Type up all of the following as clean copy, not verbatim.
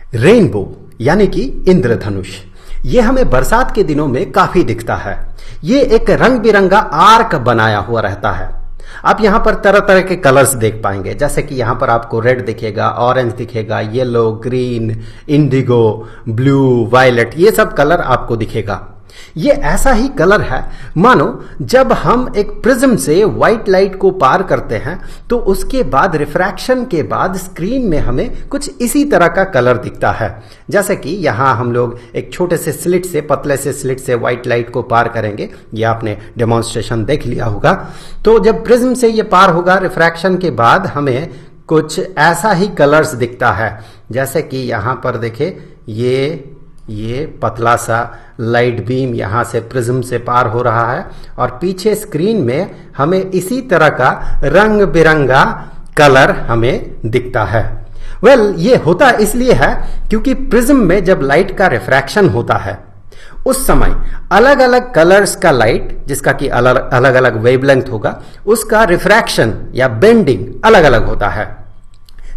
Rainbow यानी कि इंद्रधनुष, ये हमें बरसात के दिनों में काफी दिखता है। ये एक रंग बिरंगा आर्क बनाया हुआ रहता है। आप यहां पर तरह तरह के कलर्स देख पाएंगे, जैसे कि यहां पर आपको रेड दिखेगा, ऑरेंज दिखेगा, yellow, green, indigo, blue, violet, ये सब कलर आपको दिखेगा। ये ऐसा ही कलर है मानो जब हम एक प्रिज्म से व्हाइट लाइट को पार करते हैं तो उसके बाद रिफ्रैक्शन के बाद स्क्रीन में हमें कुछ इसी तरह का कलर दिखता है। जैसे कि यहां हम लोग एक छोटे से स्लिट से, पतले से स्लिट से व्हाइट लाइट को पार करेंगे। ये आपने डेमोन्स्ट्रेशन देख लिया होगा। तो जब प्रिज्म से ये पार होगा रिफ्रैक्शन के बाद हमें कुछ ऐसा ही कलर्स दिखता है। जैसे कि यहां पर देखे, ये पतला सा लाइट बीम यहां से प्रिज्म से पार हो रहा है और पीछे स्क्रीन में हमें इसी तरह का रंग बिरंगा कलर हमें दिखता है। ये होता इसलिए है क्योंकि प्रिज्म में जब लाइट का रिफ्रैक्शन होता है उस समय अलग अलग कलर्स का लाइट, जिसका कि अलग अलग वेवलेंथ होगा, उसका रिफ्रैक्शन या बेंडिंग अलग अलग होता है।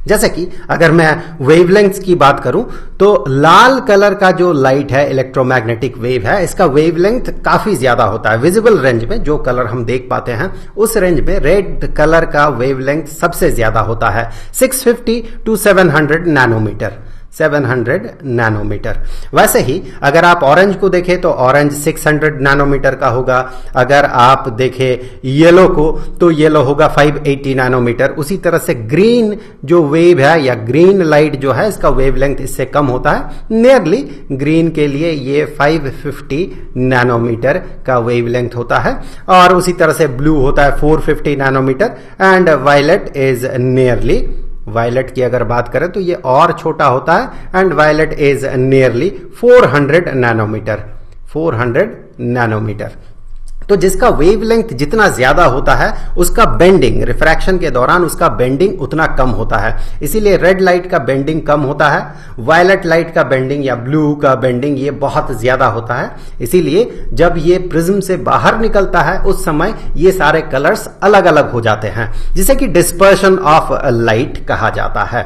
जैसे कि अगर मैं वेवलेंथ्स की बात करूं तो लाल कलर का जो लाइट है, इलेक्ट्रोमैग्नेटिक वेव है, इसका वेवलेंथ काफी ज्यादा होता है। विजिबल रेंज में जो कलर हम देख पाते हैं उस रेंज में रेड कलर का वेवलेंथ सबसे ज्यादा होता है, 650 टू 700 नैनोमीटर। 700 नैनोमीटर। वैसे ही अगर आप ऑरेंज को देखें तो ऑरेंज 600 नैनोमीटर का होगा। अगर आप देखें येलो को तो येलो होगा 580 नैनोमीटर। उसी तरह से ग्रीन जो वेव है या ग्रीन लाइट जो है, इसका वेवलेंथ इससे कम होता है। नियरली ग्रीन के लिए ये 550 नैनोमीटर का वेवलेंथ होता है। और उसी तरह से ब्लू होता है 450 nanometre and violet is nearly, violet की अगर बात करें तो ये और छोटा होता है and violet is nearly 400 nanometre. 400 nanometre. तो जिसका वेवलेंथ जितना ज्यादा होता है उसका बेंडिंग, रिफ्रैक्शन के दौरान उसका बेंडिंग उतना कम होता है। इसीलिए रेड लाइट का बेंडिंग कम होता है, वायलेट लाइट का बेंडिंग या ब्लू का बेंडिंग ये बहुत ज्यादा होता है। इसीलिए जब ये प्रिज्म से बाहर निकलता है उस समय ये सारे कलर्स अलग अलग हो जाते हैं, जिसे कि डिस्पर्शन ऑफ लाइट कहा जाता है।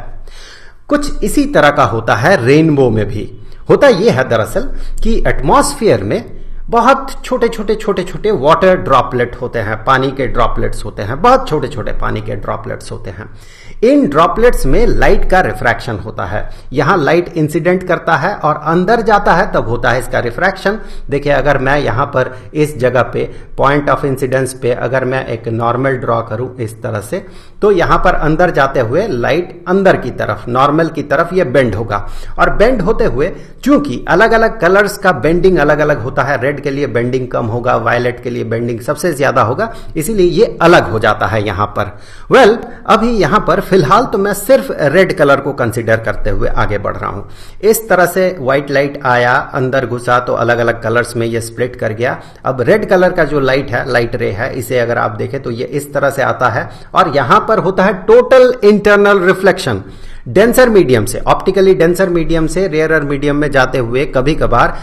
कुछ इसी तरह का होता है रेनबो में भी। होता यह है दरअसल कि एटमॉस्फेयर में बहुत छोटे छोटे वाटर ड्रॉपलेट होते हैं, पानी के ड्रॉपलेट्स होते हैं, बहुत छोटे छोटे पानी के ड्रॉपलेट्स होते हैं। इन ड्रॉपलेट्स में लाइट का रिफ्रैक्शन होता है। यहां लाइट इंसिडेंट करता है और अंदर जाता है तब होता है इसका रिफ्रैक्शन। देखिए, अगर मैं यहां पर इस जगह पे पॉइंट ऑफ इंसिडेंस पे अगर मैं एक नॉर्मल ड्रॉ करूं इस तरह से, तो यहां पर अंदर जाते हुए लाइट अंदर की तरफ, नॉर्मल की तरफ ये बेंड होगा। और बेंड होते हुए चूंकि अलग अलग कलर्स का बेंडिंग अलग अलग होता है, रेड के लिए बेंडिंग कम होगा, वायलेट के लिए बेंडिंग सबसे ज्यादा होगा, इसीलिए ये अलग हो जाता है यहां पर। अभी यहां पर फिलहाल तो मैं सिर्फ रेड कलर को कंसीडर करते हुए आगे बढ़ रहा हूं। इस तरह से व्हाइट लाइट आया, अंदर घुसा तो अलग अलग कलर्स में ये स्प्लिट कर गया। अब रेड कलर का जो लाइट है, लाइट रे है, इसे अगर आप देखें तो ये इस तरह से आता है और यहां पर होता है total internal reflection. Denser medium से, ऑप्टिकली डेंसर मीडियम से रेयरर मीडियम में जाते हुए कभी कभार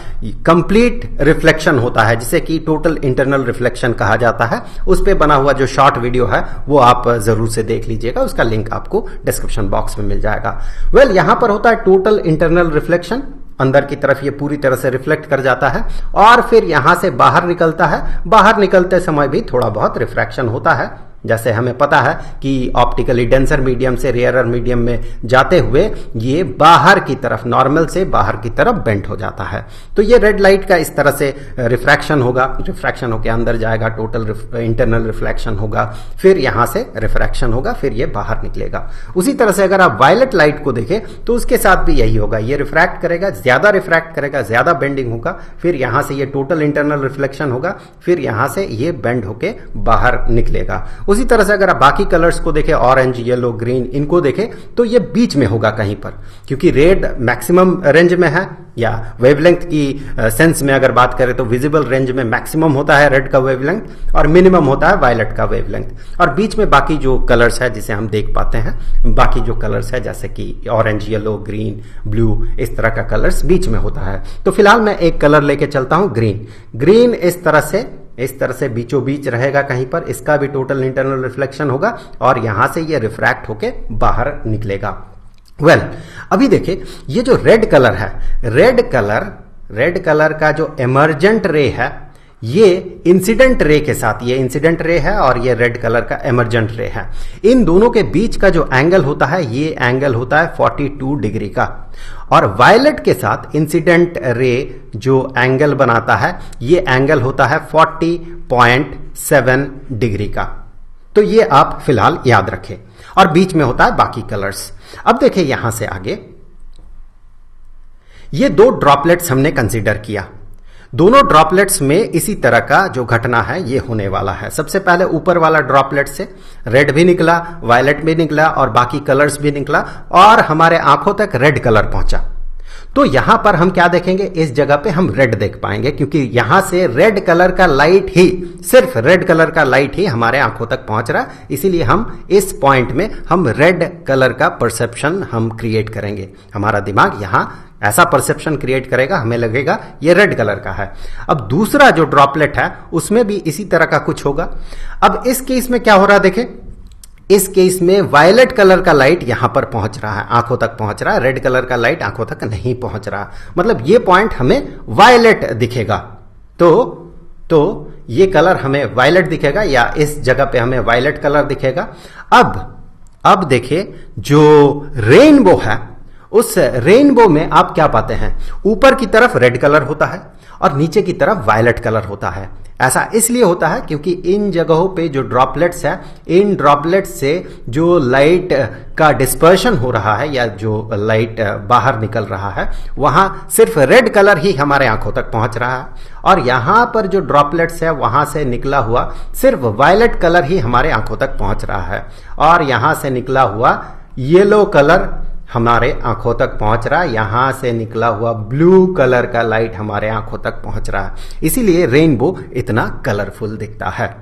कंप्लीट रिफ्लेक्शन होता है, जिसे कि टोटल इंटरनल रिफ्लेक्शन कहा जाता है। उस पे बना हुआ जो शॉर्ट वीडियो है वो आप जरूर से देख लीजिएगा, उसका लिंक आपको डिस्क्रिप्शन बॉक्स में मिल जाएगा। यहां पर होता है टोटल इंटरनल रिफ्लेक्शन, अंदर की तरफ ये पूरी तरह से रिफ्लेक्ट कर जाता है और फिर यहां से बाहर निकलता है। बाहर निकलते समय भी थोड़ा बहुत रिफ्रैक्शन होता है। जैसे हमें पता है कि ऑप्टिकली डेंसर मीडियम से रेयरर मीडियम में जाते हुए ये बाहर की तरफ, नॉर्मल से बाहर की तरफ बेंड हो जाता है। तो ये रेड लाइट का इस तरह से रिफ्रैक्शन होगा, रिफ्रैक्शन होकर अंदर जाएगा, टोटल इंटरनल रिफ्लेक्शन होगा, फिर यहां से रिफ्रैक्शन होगा, फिर ये बाहर निकलेगा। उसी तरह से अगर आप वायलेट लाइट को देखें तो उसके साथ भी यही होगा, ये रिफ्रैक्ट करेगा, ज्यादा रिफ्रैक्ट करेगा, ज्यादा बेंडिंग होगा, फिर यहां से ये टोटल इंटरनल रिफ्लेक्शन होगा, फिर यहां से ये बेंड होके बाहर निकलेगा। उसी तरह से अगर आप बाकी कलर्स को देखें, ऑरेंज, येलो, ग्रीन, इनको देखें तो ये बीच में होगा कहीं पर, क्योंकि रेड मैक्सिमम रेंज में है, या वेवलेंथ की सेंस में अगर बात करें तो विजिबल रेंज में मैक्सिमम होता है रेड का वेवलेंथ और मिनिमम होता है वायलेट का वेवलेंथ। और बीच में बाकी जो कलर्स है जिसे हम देख पाते हैं, बाकी जो कलर्स है जैसे कि ऑरेंज, येलो, ग्रीन, ब्लू, इस तरह का कलर्स बीच में होता है। तो फिलहाल मैं एक कलर लेके चलता हूं, ग्रीन। ग्रीन इस तरह से बीचों बीच रहेगा कहीं पर, इसका भी टोटल इंटरनल रिफ्लेक्शन होगा और यहां से ये रिफ्रैक्ट होके बाहर निकलेगा। अभी देखिए ये जो रेड कलर है, रेड कलर का जो एमर्जेंट रे है, ये इंसिडेंट रे के साथ, ये इंसिडेंट रे है और ये रेड कलर का एमर्जेंट रे है। इन दोनों के बीच का जो एंगल होता है, ये एंगल होता है 42 डिग्री का। और वायलेट के साथ इंसिडेंट रे जो एंगल बनाता है, ये एंगल होता है 40.7 डिग्री का। तो ये आप फिलहाल याद रखें। और बीच में होता है बाकी कलर्स। अब देखिए यहां से आगे, ये दो ड्रॉपलेट्स हमने कंसीडर किया। दोनों ड्रॉपलेट्स में इसी तरह का जो घटना है ये होने वाला है। सबसे पहले ऊपर वाला ड्रॉपलेट से रेड भी निकला, वायलेट भी निकला और बाकी कलर्स भी निकला और हमारे आंखों तक रेड कलर पहुंचा। तो यहां पर हम क्या देखेंगे, इस जगह पे हम रेड देख पाएंगे, क्योंकि यहां से रेड कलर का लाइट ही, सिर्फ रेड कलर का लाइट ही हमारे आंखों तक पहुंच रहा है। इसीलिए हम इस पॉइंट में हम रेड कलर का परसेप्शन हम क्रिएट करेंगे। हमारा दिमाग यहां ऐसा परसेप्शन क्रिएट करेगा, हमें लगेगा ये रेड कलर का है। अब दूसरा जो ड्रॉपलेट है उसमें भी इसी तरह का कुछ होगा। अब इस केस में क्या हो रहा है देखें, इस केस में वायलेट कलर का लाइट यहां पर पहुंच रहा है, आंखों तक पहुंच रहा है, रेड कलर का लाइट आंखों तक नहीं पहुंच रहा। मतलब ये पॉइंट हमें वायलेट दिखेगा। तो ये कलर हमें वायलेट दिखेगा, या इस जगह पे हमें वायलेट कलर दिखेगा। अब देखिए जो रेनबो है, उस रेनबो में आप क्या पाते हैं, ऊपर की तरफ रेड कलर होता है और नीचे की तरफ वायलेट कलर होता है। ऐसा इसलिए होता है क्योंकि इन जगहों पे जो ड्रॉपलेट्स है, इन ड्रॉपलेट्स से जो लाइट का डिस्पर्शन हो रहा है या जो लाइट बाहर निकल रहा है, वहां सिर्फ रेड कलर ही हमारे आंखों तक पहुंच रहा है। और यहां पर जो ड्रॉपलेट्स है वहां से निकला हुआ सिर्फ वायलेट कलर ही हमारे आंखों तक पहुंच रहा है। और यहां से निकला हुआ येलो कलर हमारे आंखों तक पहुंच रहा है, यहां से निकला हुआ ब्लू कलर का लाइट हमारे आंखों तक पहुंच रहा है। इसीलिए रेनबो इतना कलरफुल दिखता है।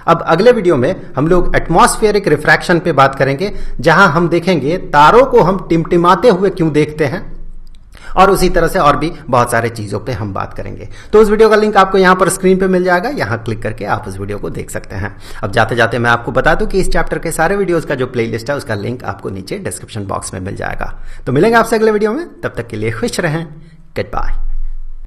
अब अगले वीडियो में हम लोग एटमॉस्फेरिक रिफ्रैक्शन पे बात करेंगे, जहां हम देखेंगे तारों को हम टिमटिमाते हुए क्यों देखते हैं, और उसी तरह से और भी बहुत सारे चीजों पे हम बात करेंगे। तो उस वीडियो का लिंक आपको यहां पर स्क्रीन पे मिल जाएगा, यहां क्लिक करके आप उस वीडियो को देख सकते हैं। अब जाते जाते मैं आपको बता दूं कि इस चैप्टर के सारे वीडियोस का जो प्लेलिस्ट है उसका लिंक आपको नीचे डिस्क्रिप्शन बॉक्स में मिल जाएगा। तो मिलेंगे आपसे अगले वीडियो में, तब तक के लिए खुश रहें। Good bye.